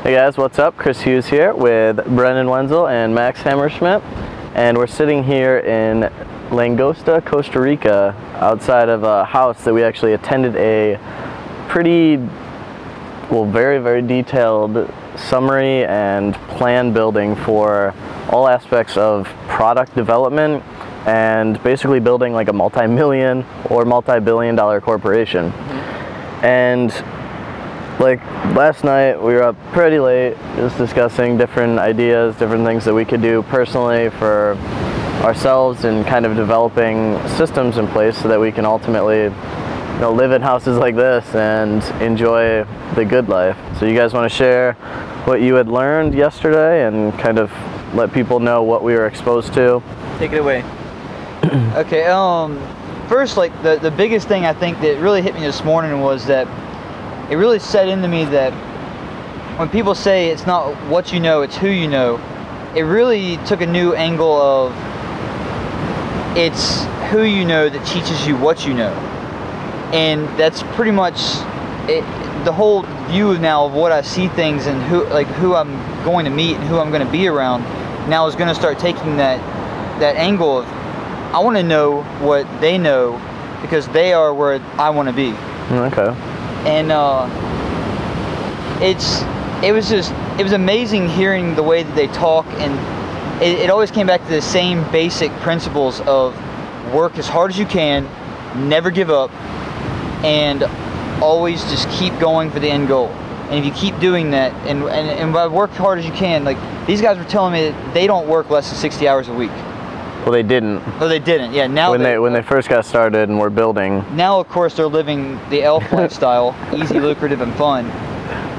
Hey guys, what's up? Chris Hughes here with Brendan Wenzel and Max Hammerschmidt, and we're sitting here in Langosta, Costa Rica, outside of a house that we actually attended a pretty, very detailed summary and plan building for all aspects of product development and basically building like a multi-million or multi-billion dollar corporation. And like last night we were up pretty late just discussing different ideas, different things that we could do personally for ourselves and kind of developing systems in place so that we can ultimately live in houses like this and enjoy the good life. So you guys want to share what you had learned yesterday and kind of let people know what we were exposed to? Take it away. Okay, first, like the biggest thing I think that really hit me this morning was that it really set into me that when people say it's not what you know, it's who you know, it really took a new angle of it's who you know that teaches you what you know. And that's pretty much it, the whole view now of what I see things and who I'm going to meet and who I'm going to be around now is going to start taking that angle of I want to know what they know because they are where I want to be. Okay. And it was amazing hearing the way that they talk, and it always came back to the same basic principles of work as hard as you can, never give up, and always just keep going for the end goal. And if you keep doing that, and by work hard as you can, like these guys were telling me that they don't work less than 60 hours a week. Well, they didn't. Oh, they didn't. Yeah, now when they first got started and were building. Now, of course, they're living the elf lifestyle, easy, lucrative, and fun.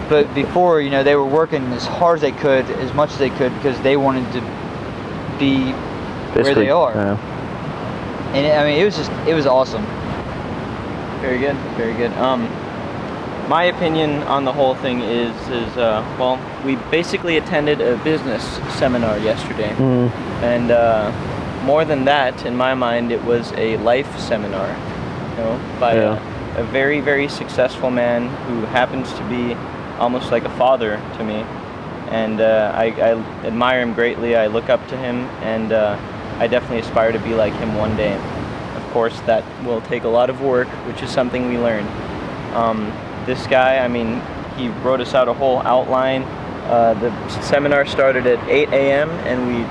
But before, they were working as hard as they could, as much as they could, because they wanted to be where they are. Yeah. And I mean, it was awesome. Very good, very good. My opinion on the whole thing is well, we basically attended a business seminar yesterday, and more than that, in my mind, it was a life seminar, by a very successful man who happens to be almost like a father to me, and I admire him greatly. I look up to him, and I definitely aspire to be like him one day. Of course, that will take a lot of work, which is something we learned. This guy, I mean, he wrote us out a whole outline. The seminar started at 8 a.m. and we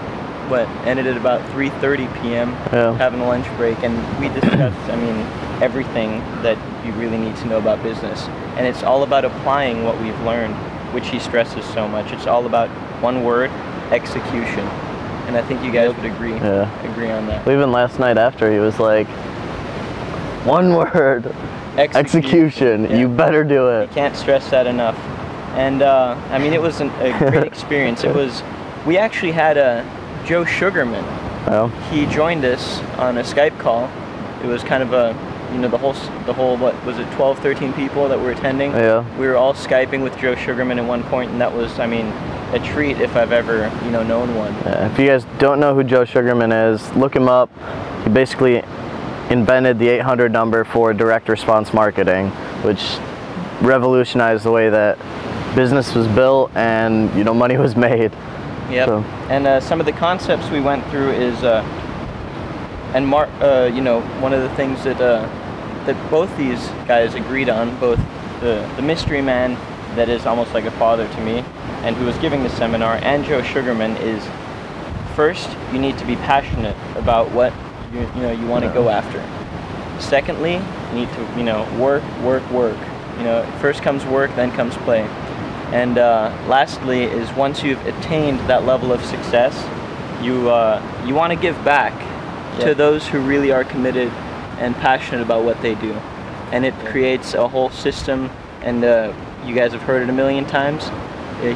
ended at about 3:30 p.m. having a lunch break, and we discussed, I mean, everything that you really need to know about business. And it's all about applying what we've learned, which he stresses so much. It's all about one word: execution. And I think you guys would agree on that. Well, even last night after, he was like, one word: execution. Yeah. You better do it. You can't stress that enough. And I mean, it was a great experience. We actually had Joe Sugarman. Oh. He joined us on a Skype call. It was kind of a, the whole what was it, 12, 13 people that were attending. Yeah. We were all Skyping with Joe Sugarman at one point, and that was, I mean, a treat if I've ever, known one. If you guys don't know who Joe Sugarman is, look him up. He basically invented the 800 number for direct response marketing, which revolutionized the way that business was built and money was made. Yep. So. And some of the concepts we went through is, one of the things that both these guys agreed on, both the mystery man that is almost like a father to me, and who was giving the seminar, and Joe Sugarman, is first you need to be passionate about what you want to go after. Secondly, you need to work. First comes work, then comes play. And lastly is once you've attained that level of success, you want to give back to those who really are committed and passionate about what they do. And it creates a whole system, and you guys have heard it a million times.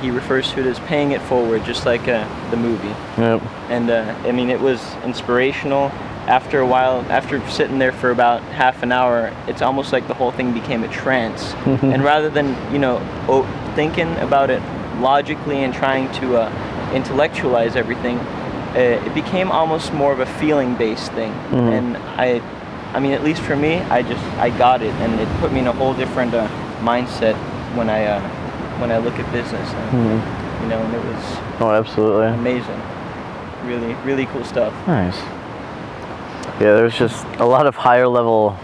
He refers to it as paying it forward, just like the movie. Yep. And I mean, it was inspirational. After a while, after sitting there for about half an hour, it's almost like the whole thing became a trance. And rather than, thinking about it logically and trying to intellectualize everything, it became almost more of a feeling-based thing. And I mean, at least for me, I got it, and it put me in a whole different mindset when when I look at business. And, you know, and it was absolutely amazing. Really, really cool stuff. Nice. Yeah, there's just a lot of higher level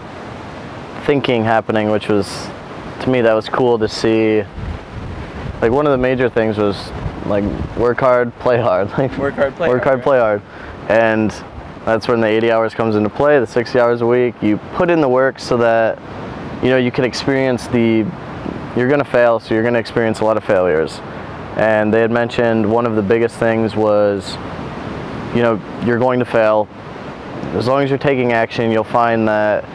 thinking happening, which was, to me, that was cool to see. Like, one of the major things was like work hard, play hard. Like, work hard, play work hard, play hard. And that's when the 80 hours comes into play, the 60 hours a week. You put in the work so that, you know, you can experience you're gonna fail, so you're gonna experience a lot of failures. And they had mentioned one of the biggest things was, you know, you're going to fail. As long as you're taking action, you'll find that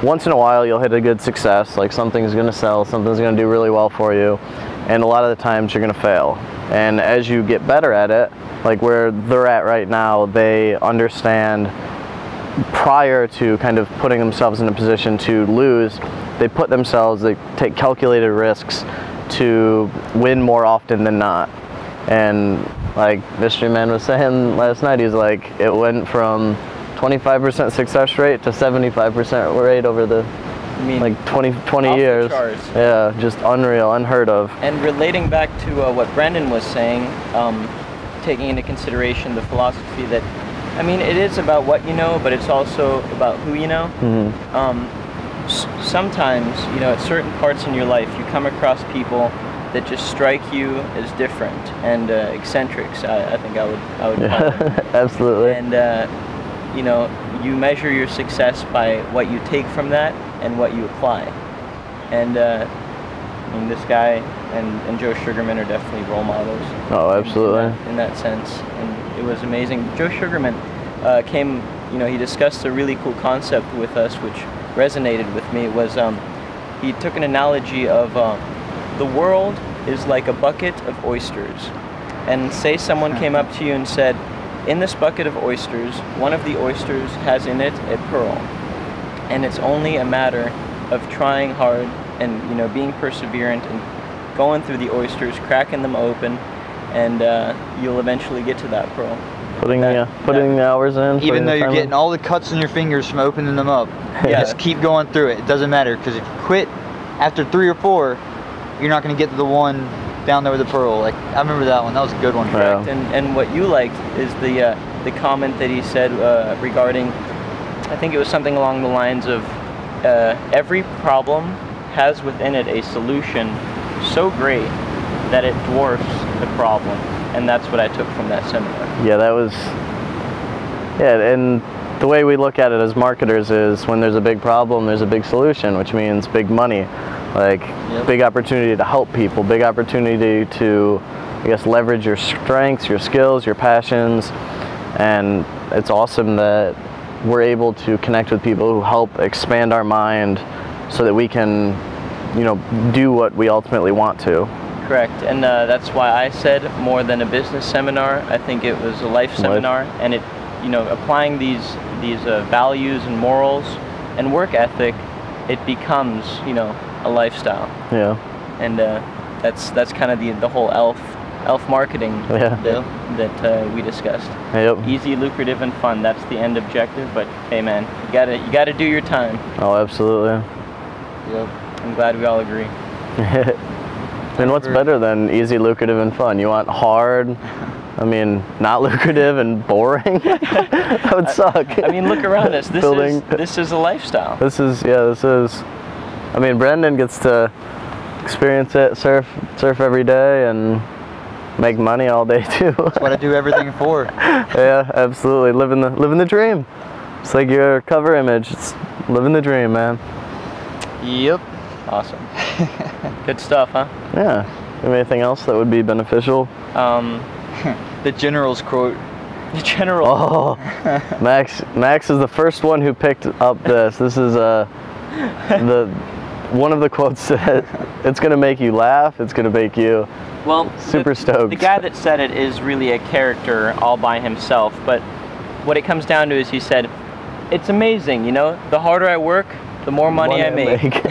once in a while you'll hit a good success, like something's gonna sell, something's gonna do really well for you, and a lot of the times you're gonna fail. And as you get better at it, like where they're at right now, they understand prior to kind of putting themselves in a position to lose, they take calculated risks to win more often than not. And like Mystery Man was saying last night, he's like, it went from 25% success rate to 75% rate over the like 20 years. Yeah, just unreal, unheard of. And relating back to what Brendan was saying, taking into consideration the philosophy that, I mean, it is about what you know, but it's also about who you know. Sometimes, you know, at certain parts in your life, you come across people that just strike you as different and eccentrics. I think I would call them. Absolutely. And you know, you measure your success by what you take from that and what you apply. And I mean, this guy and Joe Sugarman are definitely role models. Oh, absolutely. In that sense, and it was amazing. Joe Sugarman came, you know, he discussed a really cool concept with us, which resonated with me. It was he took an analogy of the world is like a bucket of oysters, and say someone came up to you and said, in this bucket of oysters, one of the oysters has in it a pearl, and it's only a matter of trying hard and, you know, being perseverant and going through the oysters, cracking them open, and you'll eventually get to that pearl. Putting the hours in. Even though you're getting all the cuts on your fingers from opening them up, just keep going through it. It doesn't matter, because if you quit after 3 or 4, you're not going to get to the one down there with the pearl. Like, I remember that one. That was a good one. Correct. And what you liked is the comment that he said regarding, I think it was something along the lines of, every problem has within it a solution so great that it dwarfs the problem. And that's what I took from that seminar. Yeah, that was, and the way we look at it as marketers is when there's a big problem, there's a big solution, which means big money. Like, big opportunity to help people, big opportunity to, I guess, leverage your strengths, your skills, your passions. And it's awesome that we're able to connect with people who help expand our mind so that we can, you know, do what we ultimately want to. Correct, and that's why I said more than a business seminar. I think it was a life seminar, and it, you know, applying these values and morals and work ethic, it becomes, you know, a lifestyle. Yeah. And that's kind of the whole elf marketing that we discussed. Yep. Easy, lucrative, and fun. That's the end objective. But hey, man, you gotta do your time. Oh, absolutely. Yep. I'm glad we all agree. And what's better than easy, lucrative, and fun? You want hard, I mean, not lucrative and boring? That would suck. I mean, look around us. This is a lifestyle. This is. I mean, Brendan gets to experience it, surf every day, and make money all day too. That's what I do everything for. Yeah, absolutely. Living the dream. It's like your cover image. It's living the dream, man. Yep. Awesome. Good stuff, huh? Yeah. Anything else that would be beneficial? The General's quote. The General. Oh, Max is the first one who picked up this. This is one of the quotes said, "It's gonna make you laugh. It's gonna make you super stoked." The guy that said it is really a character all by himself. But what it comes down to is he said, "It's amazing, you know. The harder I work, the more money I make."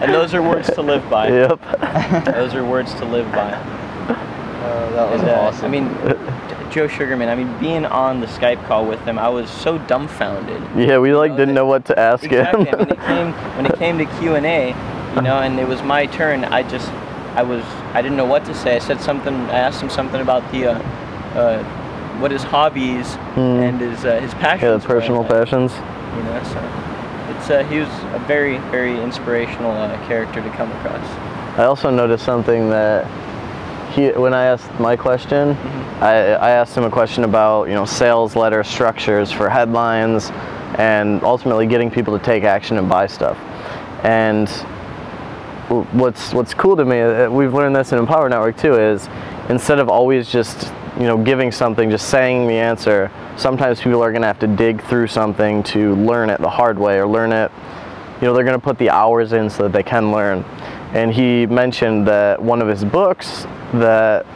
And those are words to live by. Yep. Those are words to live by. That was awesome. I mean, Joe Sugarman, I mean, being on the Skype call with him, I was so dumbfounded. Yeah, we didn't know what to ask him. I mean, when it came to Q&A, you know, and it was my turn, I didn't know what to say. I said something. I asked him something about the what his hobbies and his passions. Yeah, the personal passions. You know, so he was a very, very inspirational character to come across. I also noticed something that when I asked my question, I asked him a question about, you know, sales letter structures for headlines and ultimately getting people to take action and buy stuff. And what's cool to me, we've learned this in Empower Network too, is instead of always just, you know, giving something, just saying the answer, sometimes people are going to have to dig through something to learn it the hard way, or learn it, you know, they're going to put the hours in so that they can learn. And he mentioned that one of his books that,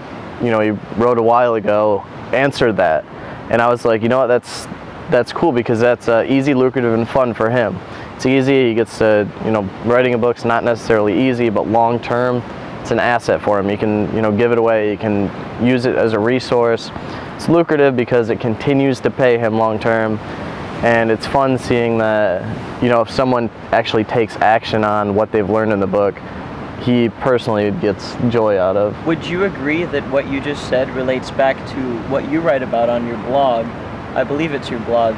you know, he wrote a while ago answered that. And I was like, you know what, that's cool, because that's easy, lucrative, and fun for him. It's easy, he gets to, you know, writing a book's not necessarily easy, but long term, it's an asset for him. You can, you know, give it away, you can use it as a resource. It's lucrative because it continues to pay him long term, and it's fun seeing that, you know, if someone actually takes action on what they've learned in the book, he personally gets joy out of. Would you agree that what you just said relates back to what you write about on your blog? I believe it's your blog.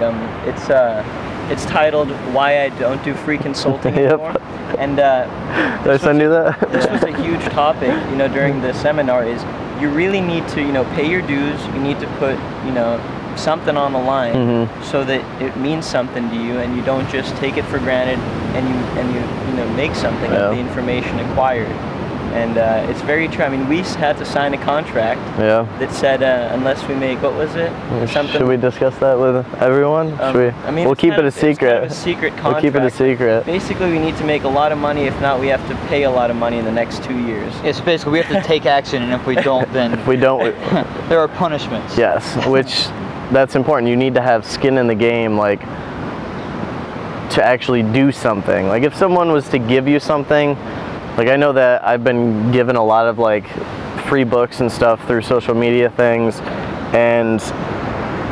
It's titled "Why I Don't Do Free Consulting Anymore." And did I send you that? This was a huge topic, you know, during the seminar. Is you really need to, you know, pay your dues. You need to put, you know, something on the line so that it means something to you, and you don't just take it for granted, and you know, make something of the information acquired. And it's very true. I mean, we had to sign a contract that said unless we make, what was it? Something. Should we discuss that with everyone? Should we? I mean, we'll keep it a secret. It's kind of a secret contract. We'll keep it a secret. Basically, we need to make a lot of money. If not, we have to pay a lot of money in the next 2 years. It's basically we have to take action, and if we don't, then if we don't, there are punishments. Yes, which that's important. You need to have skin in the game, like to actually do something. Like if someone was to give you something. Like I know that I've been given a lot of like free books and stuff through social media things, and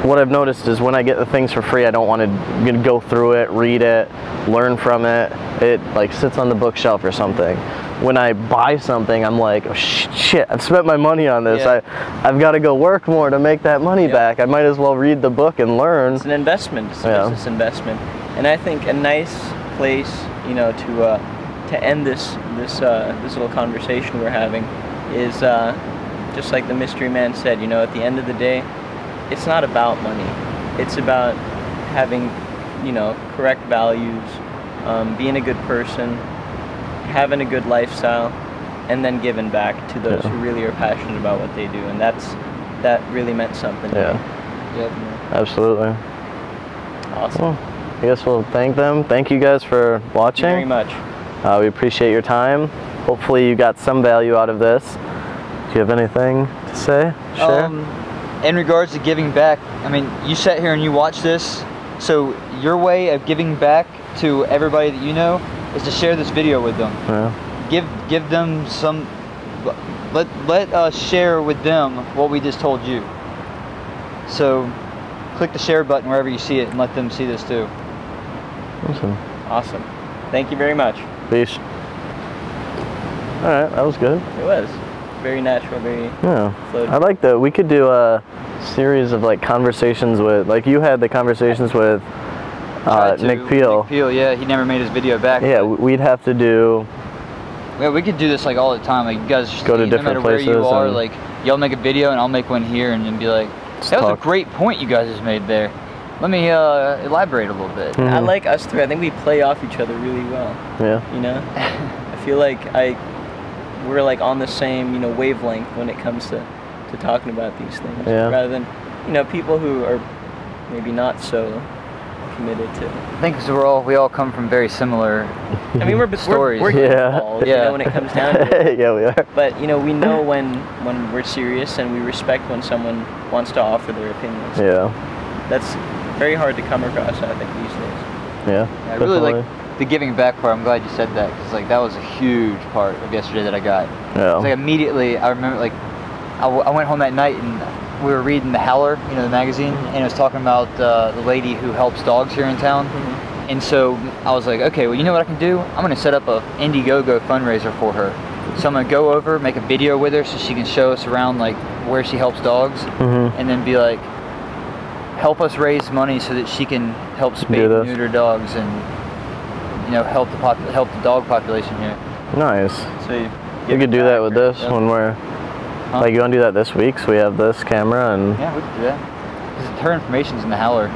what I've noticed is when I get the things for free, I don't want to go through it, read it, learn from it. It like sits on the bookshelf or something. When I buy something, I'm like, oh, shit, I've spent my money on this. I've got to go work more to make that money back. I might as well read the book and learn. It's an investment. It's a business investment. And I think a nice place, you know, to end this little conversation we're having is just like the mystery man said, you know, at the end of the day, it's not about money. It's about having, you know, correct values, being a good person, having a good lifestyle, and then giving back to those who really are passionate about what they do. And that really meant something to me. Yep. Absolutely. Awesome. Well, I guess we'll thank them. Thank you guys for watching. Thank you very much. We appreciate your time. Hopefully you got some value out of this. Do you have anything to say? Share? In regards to giving back, I mean, you sat here and you watched this, so your way of giving back to everybody that you know is to share this video with them. Give them some, let us share with them what we just told you. So click the share button wherever you see it and let them see this too. Awesome. Thank you very much. Peace. Alright, that was good. It was. Very natural, very floaty. I like that. We could do a series of like conversations with, like you had the conversations with Nick Peel. Nick Peel, yeah, he never made his video back. Yeah, we'd have to do... Yeah, we could do this like all the time. Like you guys just go to different places. No matter where you are, like y'all make a video and I'll make one here and then be like, that was a great point you guys just made there. Let me elaborate a little bit. I like us three. I think we play off each other really well. Yeah. You know? I feel like we're like on the same, you know, wavelength when it comes to talking about these things. Yeah. Rather than, you know, people who are maybe not so committed to. I think because we all come from very similar stories. We're involved, you know, when it comes down to it. Yeah, we are. But, you know, we know when we're serious, and we respect when someone wants to offer their opinions. Yeah. That's very hard to come across, I think, these days. Yeah. I really like the giving back part. I'm glad you said that, because like that was a huge part of yesterday that I got. Yeah. Like immediately, I remember like I went home that night and we were reading The Howler, you know, the magazine, and it was talking about the lady who helps dogs here in town. And so I was like, okay, well, you know what I can do? I'm going to set up a Indiegogo fundraiser for her. So I'm gonna go over, make a video with her so she can show us around like where she helps dogs, and then be like, help us raise money so that she can help spay and neuter dogs and, you know, help the dog population here. Nice. So you could do that with this when we're like, you want to do that this week? So we have this camera and yeah, we could do that. Her information's in the howler.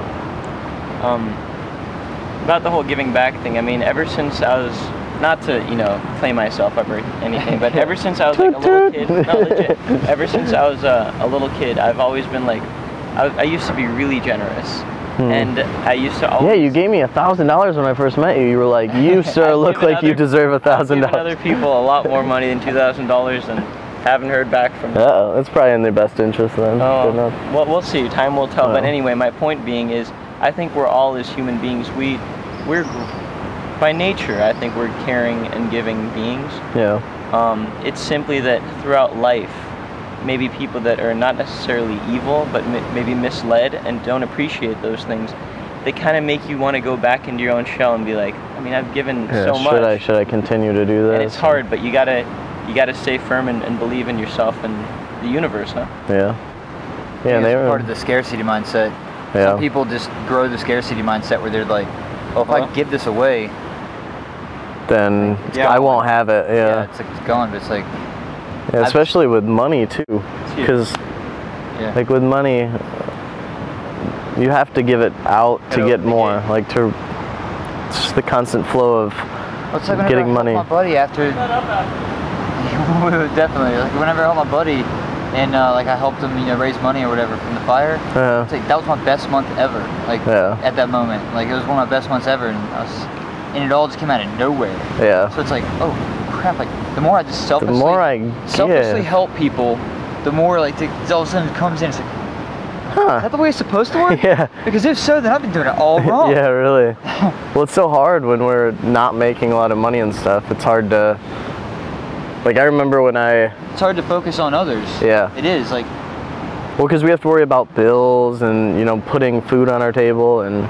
About the whole giving back thing. I mean, ever since I was, not to, you know, play myself up or anything, but ever since I was like a little kid, no, legit, ever since I was a little kid, I've always been like, I used to be really generous. And I used to always... Yeah, you gave me $1,000 when I first met you. You were like, you, sir, look like you deserve $1,000. I've given other people a lot more money than $2,000 and haven't heard back from them. Uh-oh, it's probably in their best interest then. Well, we'll see. Time will tell. But anyway, my point being is, I think we're all, as human beings, we're by nature, I think we're caring and giving beings. Yeah. It's simply that throughout life, maybe people that are not necessarily evil, but maybe misled and don't appreciate those things, they kind of make you want to go back into your own shell and be like, I mean, I've given so much. Should I continue to do that? And it's hard, but you gotta stay firm and believe in yourself and the universe, huh? Yeah. Yeah, and they were part of the scarcity mindset. Yeah. Some people just grow the scarcity mindset where they're like, oh, if I give this away, then I won't have it. Yeah. It's like it's gone, but it's like. Yeah, especially with money too, because like with money, you have to give it out to get more. Like it's just the constant flow of getting money. My buddy after. Definitely, like whenever I helped my buddy, and like I helped him, you know, raise money or whatever from the fire. It's like that was my best month ever. Like at that moment, like it was one of my best months ever, and it all just came out of nowhere. Yeah. So it's like, oh crap! Like the more I just selflessly help people, the more like all of a sudden it comes in. It's like, is that the way it's supposed to work? Yeah. Because if so, then I've been doing it all wrong. Yeah, really. Well, it's so hard when we're not making a lot of money and stuff. It's hard to. Like, I remember when it's hard to focus on others. Yeah. It is, like... Well, because we have to worry about bills and, you know, putting food on our table, and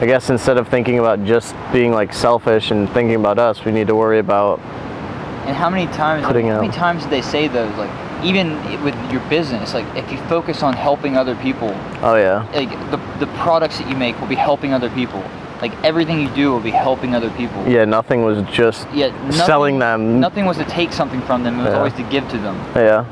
I guess instead of thinking about just being, like, selfish and thinking about us, we need to worry about... And how many times did they say those, like, even with your business, like, if you focus on helping other people... Oh, yeah. Like, the products that you make will be helping other people. Like, everything you do will be helping other people. Yeah, nothing was just selling them. Nothing was to take something from them. It was always to give to them. Yeah.